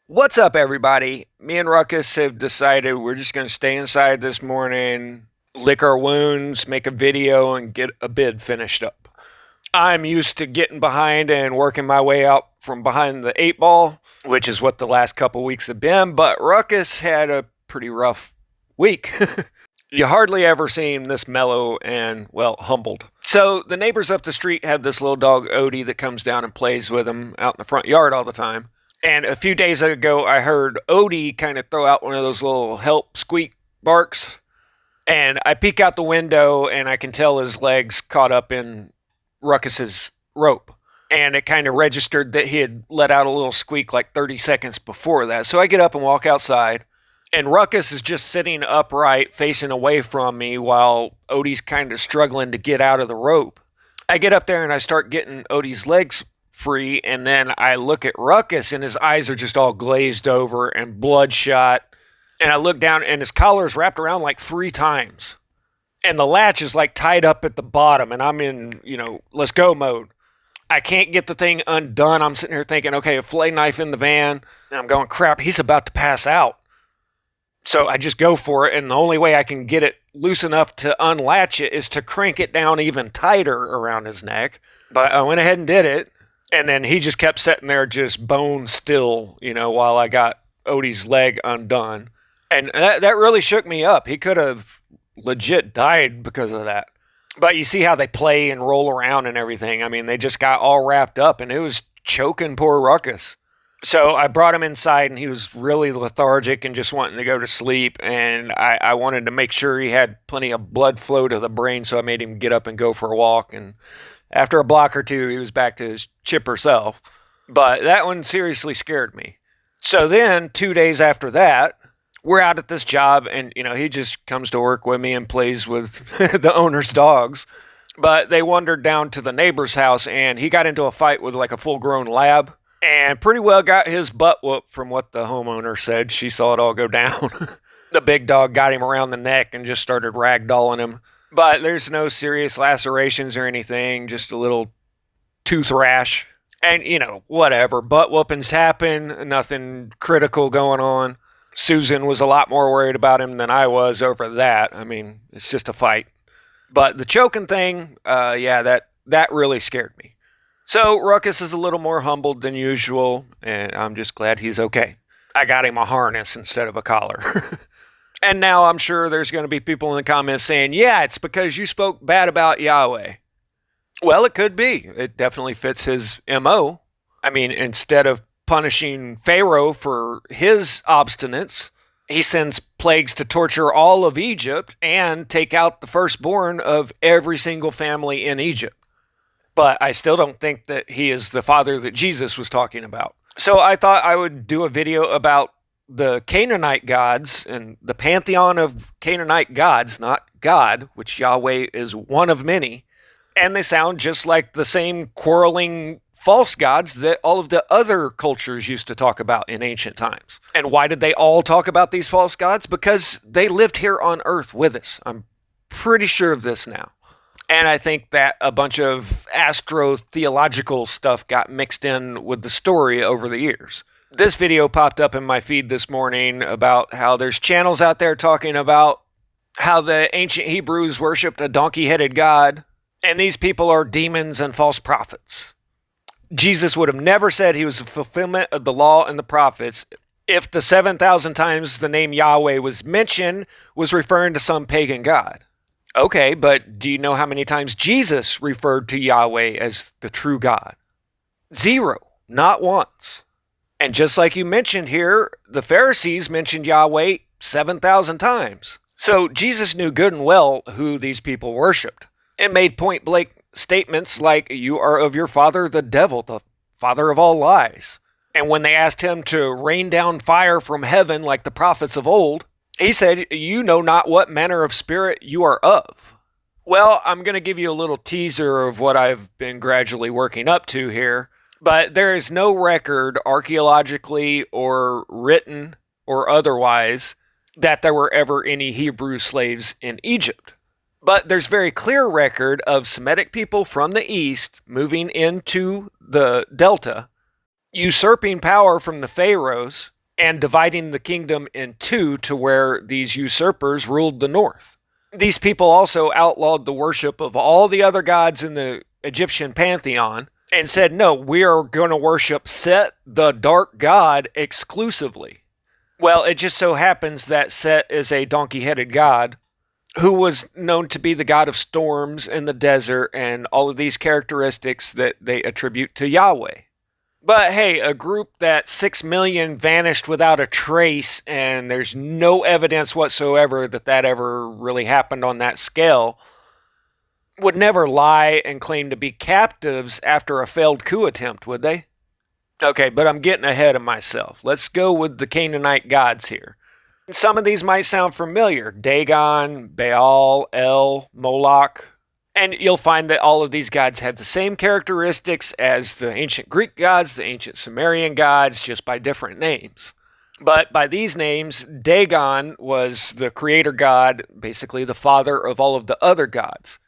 What's up, everybody? Me and Ruckus have decided we're just going to stay inside this morning, lick our wounds, make a video, and get a bid finished up. I'm used to getting behind and working my way out from behind the eight ball, which is what the last couple weeks have been, but Ruckus had a pretty rough week. You hardly ever see him this mellow and, well, humbled. So the neighbors up the street have this little dog, Odie, that comes down and plays with him out in the front yard all the time. And a few days ago, I heard Odie kind of throw out one of those little help squeak barks. And I peek out the window and I can tell his legs caught up in Ruckus's rope. And it kind of registered that he had let out a little squeak like 30 seconds before that. So I get up and walk outside. And Ruckus is just sitting upright, facing away from me, while Odie's kind of struggling to get out of the rope. I get up there and I start getting Odie's legs free, and then I look at Ruckus and his eyes are just all glazed over and bloodshot. And I look down and his collar is wrapped around like 3 times. And the latch is like tied up at the bottom, and I'm in, let's go mode. I can't get the thing undone. I'm sitting here thinking, okay, a fillet knife in the van. And I'm going, crap, he's about to pass out. So I just go for it, and the only way I can get it loose enough to unlatch it is to crank it down even tighter around his neck. But I went ahead and did it, and then he just kept sitting there just bone still, while I got Odie's leg undone. And that really shook me up. He could have legit died because of that. But you see how they play and roll around and everything. I mean, they just got all wrapped up, and it was choking poor Ruckus. So I brought him inside, and he was really lethargic and just wanting to go to sleep. And I wanted to make sure he had plenty of blood flow to the brain, so I made him get up and go for a walk. And after a block or two, he was back to his chipper self. But that one seriously scared me. So then, 2 days after that, we're out at this job, and, he just comes to work with me and plays with the owner's dogs. But they wandered down to the neighbor's house, and he got into a fight with like a full-grown lab. And pretty well got his butt whooped from what the homeowner said. She saw it all go down. The big dog got him around the neck and just started ragdolling him. But there's no serious lacerations or anything, just a little tooth rash. And, whatever. Butt whoopings happen, nothing critical going on. Susan was a lot more worried about him than I was over that. I mean, it's just a fight. But the choking thing, that really scared me. So Ruckus is a little more humbled than usual, and I'm just glad he's okay. I got him a harness instead of a collar. And now I'm sure there's going to be people in the comments saying, yeah, it's because you spoke bad about Yahweh. Well, it could be. It definitely fits his MO. I mean, instead of punishing Pharaoh for his obstinance, he sends plagues to torture all of Egypt and take out the firstborn of every single family in Egypt. But I still don't think that he is the father that Jesus was talking about. So I thought I would do a video about the Canaanite gods and the pantheon of Canaanite gods, not God, which Yahweh is one of many. And they sound just like the same quarreling false gods that all of the other cultures used to talk about in ancient times. And why did they all talk about these false gods? Because they lived here on earth with us. I'm pretty sure of this now. And I think that a bunch of astro-theological stuff got mixed in with the story over the years. This video popped up in my feed this morning about how there's channels out there talking about how the ancient Hebrews worshipped a donkey-headed god, and these people are demons and false prophets. Jesus would have never said he was a fulfillment of the law and the prophets if the 7,000 times the name Yahweh was mentioned was referring to some pagan god. Okay, but do you know how many times Jesus referred to Yahweh as the true God? 0, not once. And just like you mentioned here, the Pharisees mentioned Yahweh 7,000 times. So Jesus knew good and well who these people worshipped, and made point-blank statements like, you are of your father the devil, the father of all lies. And when they asked him to rain down fire from heaven like the prophets of old, he said, you know not what manner of spirit you are of. Well, I'm going to give you a little teaser of what I've been gradually working up to here, but there is no record archaeologically or written or otherwise that there were ever any Hebrew slaves in Egypt. But there's very clear record of Semitic people from the east moving into the delta, usurping power from the pharaohs, and dividing the kingdom in two to where these usurpers ruled the north. These people also outlawed the worship of all the other gods in the Egyptian pantheon and said, no, we are going to worship Set, the dark god, exclusively. Well, it just so happens that Set is a donkey-headed god who was known to be the god of storms in the desert and all of these characteristics that they attribute to Yahweh. But hey, a group that 6 million vanished without a trace, and there's no evidence whatsoever that that ever really happened on that scale, would never lie and claim to be captives after a failed coup attempt, would they? Okay, but I'm getting ahead of myself. Let's go with the Canaanite gods here. Some of these might sound familiar. Dagon, Baal, El, Moloch. And you'll find that all of these gods had the same characteristics as the ancient Greek gods, the ancient Sumerian gods, just by different names. But by these names, Dagon was the creator god, basically the father of all of the other gods.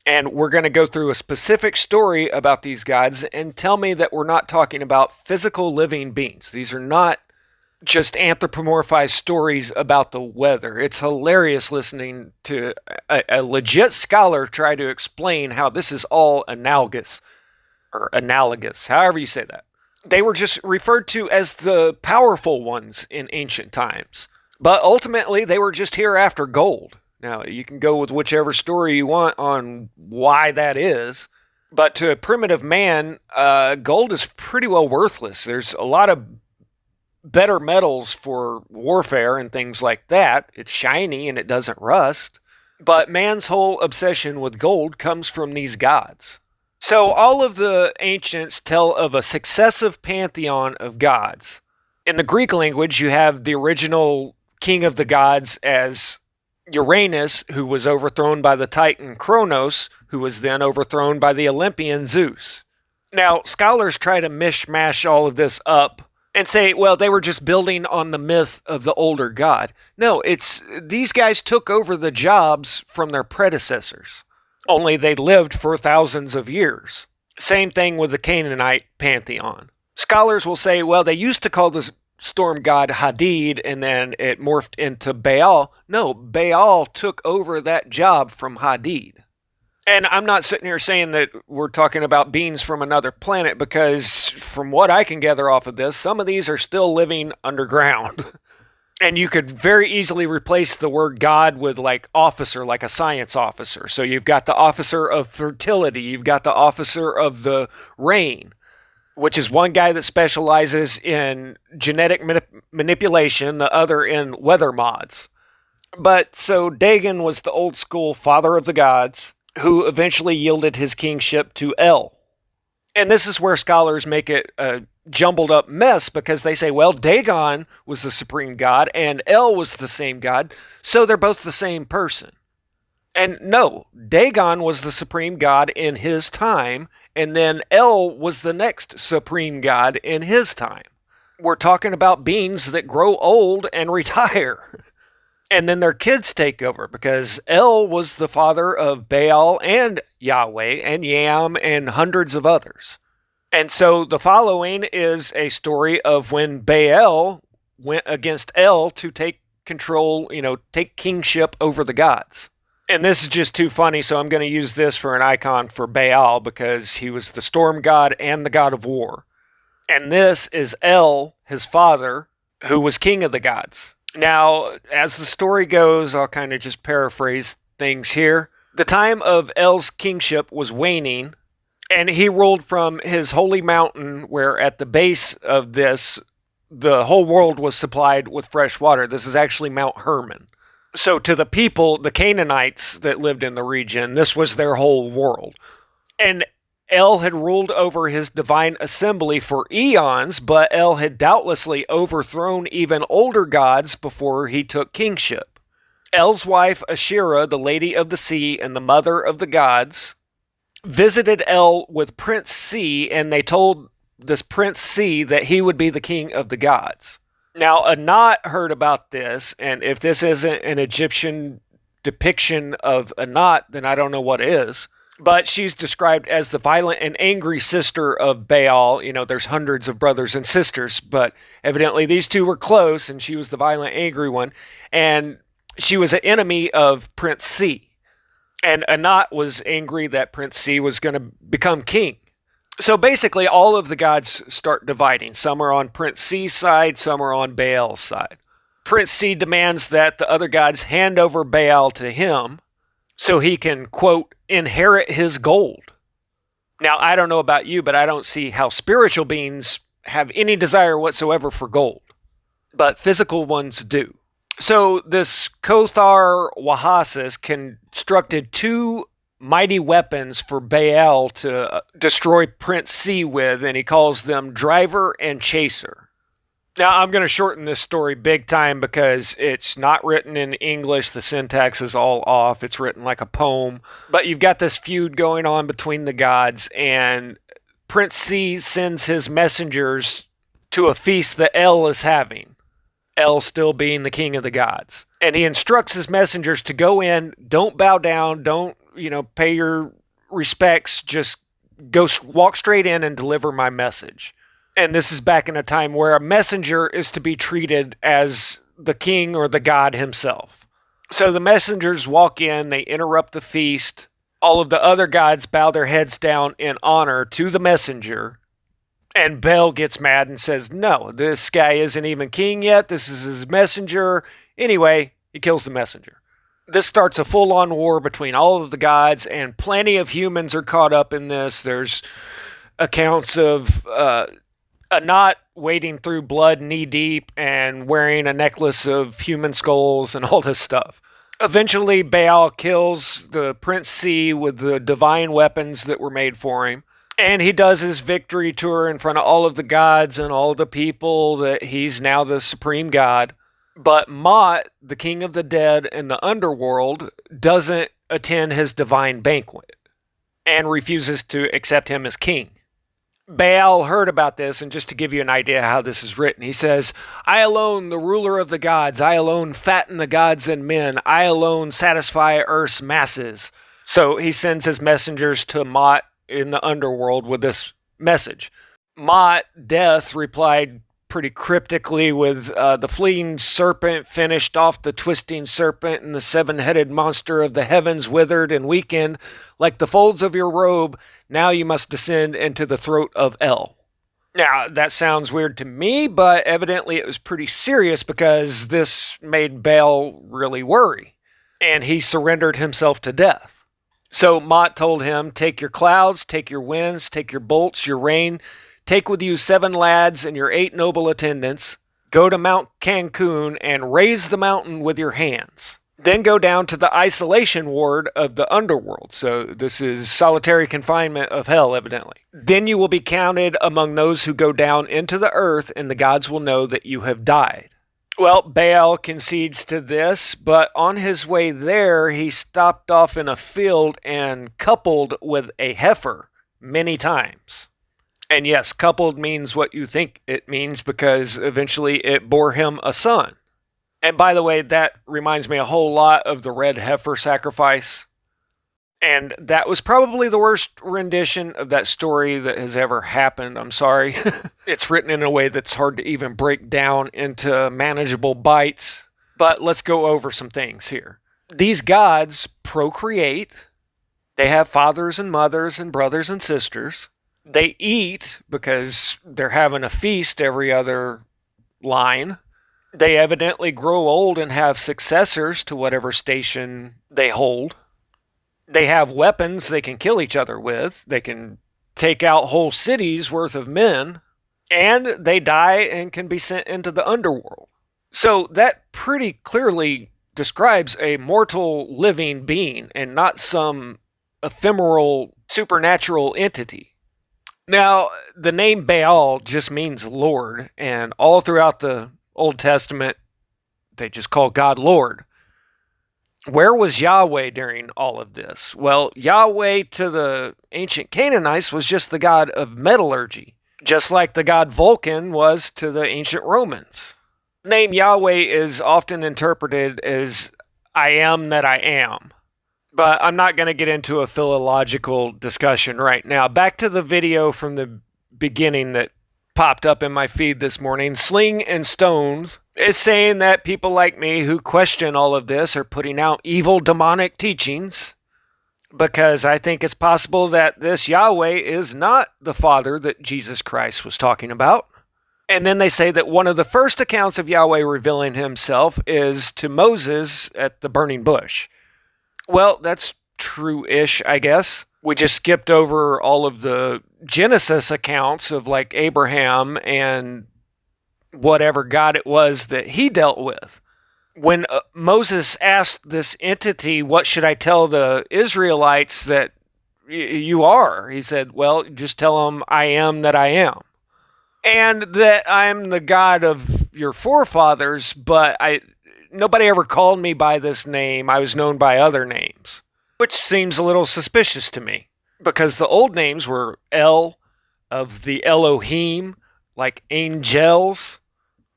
And we're going to go through a specific story about these gods and tell me that we're not talking about physical living beings. These are not just anthropomorphized stories about the weather. It's hilarious listening to a legit scholar try to explain how this is all analogous, however you say that. They were just referred to as the powerful ones in ancient times. But ultimately, they were just here after gold. Now, you can go with whichever story you want on why that is. But to a primitive man, gold is pretty well worthless. There's a lot of better metals for warfare and things like that. It's shiny and it doesn't rust. But man's whole obsession with gold comes from these gods. So all of the ancients tell of a successive pantheon of gods. In the Greek language, you have the original king of the gods as Uranus, who was overthrown by the Titan Kronos, who was then overthrown by the Olympian Zeus. Now, scholars try to mishmash all of this up and say, well, they were just building on the myth of the older god. No, it's these guys took over the jobs from their predecessors. Only they lived for thousands of years. Same thing with the Canaanite pantheon. Scholars will say, well, they used to call the storm god Hadid, and then it morphed into Baal. No, Baal took over that job from Hadid. And I'm not sitting here saying that we're talking about beings from another planet, because from what I can gather off of this, some of these are still living underground. And you could very easily replace the word God with like officer, like a science officer. So you've got the officer of fertility, you've got the officer of the rain, which is one guy that specializes in genetic manipulation, the other in weather mods. But so Dagon was the old school father of the gods, who eventually yielded his kingship to El. And this is where scholars make it a jumbled up mess, because they say, well, Dagon was the supreme god and El was the same god, so they're both the same person. And no, Dagon was the supreme god in his time, and then El was the next supreme god in his time. We're talking about beings that grow old and retire. And then their kids take over, because El was the father of Baal and Yahweh and Yam and hundreds of others. And so the following is a story of when Baal went against El to take control, take kingship over the gods. And this is just too funny, so I'm going to use this for an icon for Baal, because he was the storm god and the god of war. And this is El, his father, who was king of the gods. Now, as the story goes, I'll kind of just paraphrase things here. The time of El's kingship was waning, and he ruled from his holy mountain, where at the base of this, the whole world was supplied with fresh water. This is actually Mount Hermon. So to the people, the Canaanites that lived in the region, this was their whole world. And El had ruled over his divine assembly for eons, but El had doubtlessly overthrown even older gods before he took kingship. El's wife, Asherah, the lady of the sea and the mother of the gods, visited El with Prince C, and they told this Prince C that he would be the king of the gods. Now, Anat heard about this, and if this isn't an Egyptian depiction of Anat, then I don't know what is. But she's described as the violent and angry sister of Baal. There's hundreds of brothers and sisters, but evidently these two were close, and she was the violent, angry one. And she was an enemy of Prince C. And Anat was angry that Prince C was going to become king. So basically, all of the gods start dividing. Some are on Prince C's side, some are on Baal's side. Prince C demands that the other gods hand over Baal to him so he can, quote, inherit his gold. Now, I don't know about you, but I don't see how spiritual beings have any desire whatsoever for gold. But physical ones do. So this Kothar Wahasis constructed two mighty weapons for Baal to destroy Prince C with, and he calls them Driver and Chaser. Now, I'm going to shorten this story big time because it's not written in English. The syntax is all off. It's written like a poem. But you've got this feud going on between the gods, and Prince C sends his messengers to a feast that El is having. El still being the king of the gods. And he instructs his messengers to go in, don't bow down, don't, pay your respects, just walk straight in and deliver my message. And this is back in a time where a messenger is to be treated as the king or the god himself. So the messengers walk in, they interrupt the feast. All of the other gods bow their heads down in honor to the messenger. And Baal gets mad and says, no, this guy isn't even king yet. This is his messenger. Anyway, he kills the messenger. This starts a full-on war between all of the gods, and plenty of humans are caught up in this. There's accounts of Anat wading through blood knee-deep and wearing a necklace of human skulls and all this stuff. Eventually, Baal kills the Prince C with the divine weapons that were made for him. And he does his victory tour in front of all of the gods and all the people that he's now the supreme god. But Mot, the king of the dead in the underworld, doesn't attend his divine banquet and refuses to accept him as king. Baal heard about this, and just to give you an idea how this is written, he says, I alone, the ruler of the gods, I alone fatten the gods and men, I alone satisfy earth's masses. So he sends his messengers to Mot in the underworld with this message. Mot, Death, replied pretty cryptically with, the fleeing serpent finished off the twisting serpent, and the seven-headed monster of the heavens withered and weakened like the folds of your robe. Now you must descend into the throat of El. Now, that sounds weird to me, but evidently it was pretty serious because this made Baal really worry, and he surrendered himself to death. So Mot told him, take your clouds, take your winds, take your bolts, your rain, take with you 7 lads and your 8 noble attendants, go to Mount Cancun and raise the mountain with your hands. Then go down to the isolation ward of the underworld. So this is solitary confinement of hell, evidently. Then you will be counted among those who go down into the earth, and the gods will know that you have died. Well, Baal concedes to this, but on his way there, he stopped off in a field and coupled with a heifer many times. And yes, coupled means what you think it means, because eventually it bore him a son. And by the way, that reminds me a whole lot of the red heifer sacrifice. And that was probably the worst rendition of that story that has ever happened. I'm sorry. It's written in a way that's hard to even break down into manageable bites. But let's go over some things here. These gods procreate. They have fathers and mothers and brothers and sisters. They eat because they're having a feast every other line. They evidently grow old and have successors to whatever station they hold. They have weapons they can kill each other with. They can take out whole cities worth of men. And they die and can be sent into the underworld. So that pretty clearly describes a mortal living being and not some ephemeral supernatural entity. Now, the name Baal just means Lord, and all throughout the Old Testament, they just call God Lord. Where was Yahweh during all of this? Well, Yahweh to the ancient Canaanites was just the god of metallurgy, just like the god Vulcan was to the ancient Romans. The name Yahweh is often interpreted as I am that I am. But I'm not going to get into a philological discussion right now. Back to the video from the beginning that popped up in my feed this morning. Sling and Stones is saying that people like me who question all of this are putting out evil demonic teachings, because I think it's possible that this Yahweh is not the Father that Jesus Christ was talking about. And then they say that one of the first accounts of Yahweh revealing himself is to Moses at the burning bush. Well, that's true-ish, I guess. We just skipped over all of the Genesis accounts of like Abraham and whatever God it was that he dealt with. When Moses asked this entity, what should I tell the Israelites that you are? He said, well, just tell them I am that I am. And that I'm the God of your forefathers, but nobody ever called me by this name. I was known by other names, which seems a little suspicious to me, because the old names were El, of the Elohim, like angels,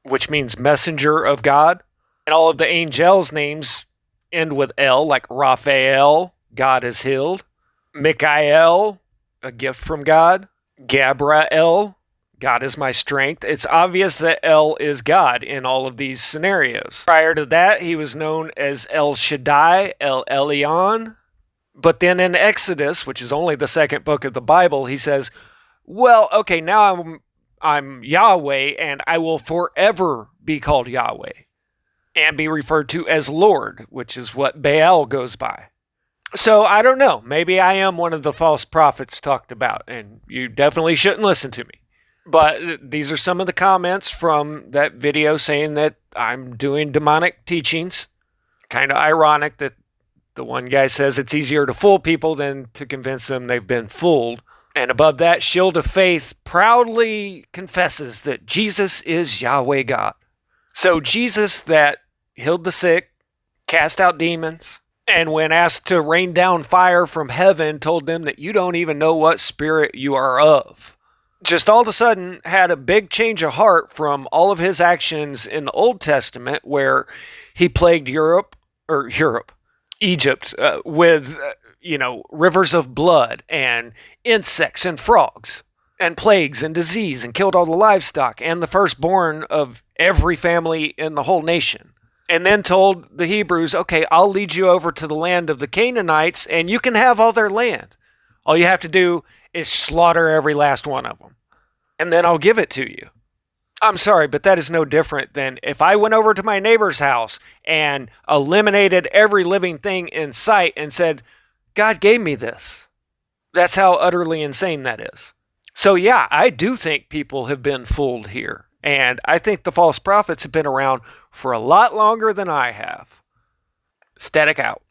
which means messenger of God. And all of the angels' names end with El, like Raphael, God is healed. Michael, a gift from God. Gabriel, God is my strength. It's obvious that El is God in all of these scenarios. Prior to that, he was known as El Shaddai, El Elyon. But then in Exodus, which is only the second book of the Bible, he says, well, okay, now I'm Yahweh, and I will forever be called Yahweh and be referred to as Lord, which is what Baal goes by. So I don't know. Maybe I am one of the false prophets talked about, and you definitely shouldn't listen to me. But these are some of the comments from that video saying that I'm doing demonic teachings. Kind of ironic that the one guy says it's easier to fool people than to convince them they've been fooled. And above that, Shield of Faith proudly confesses that Jesus is Yahweh God. So Jesus that healed the sick, cast out demons, and when asked to rain down fire from heaven, told them that you don't even know what spirit you are of. Just all of a sudden had a big change of heart from all of his actions in the Old Testament, where he plagued Egypt with, rivers of blood and insects and frogs and plagues and disease, and killed all the livestock and the firstborn of every family in the whole nation. And then told the Hebrews, okay, I'll lead you over to the land of the Canaanites and you can have all their land. All you have to do is slaughter every last one of them, and then I'll give it to you. I'm sorry, but that is no different than if I went over to my neighbor's house and eliminated every living thing in sight and said, God gave me this. That's how utterly insane that is. So yeah, I do think people have been fooled here. And I think the false prophets have been around for a lot longer than I have. Static out.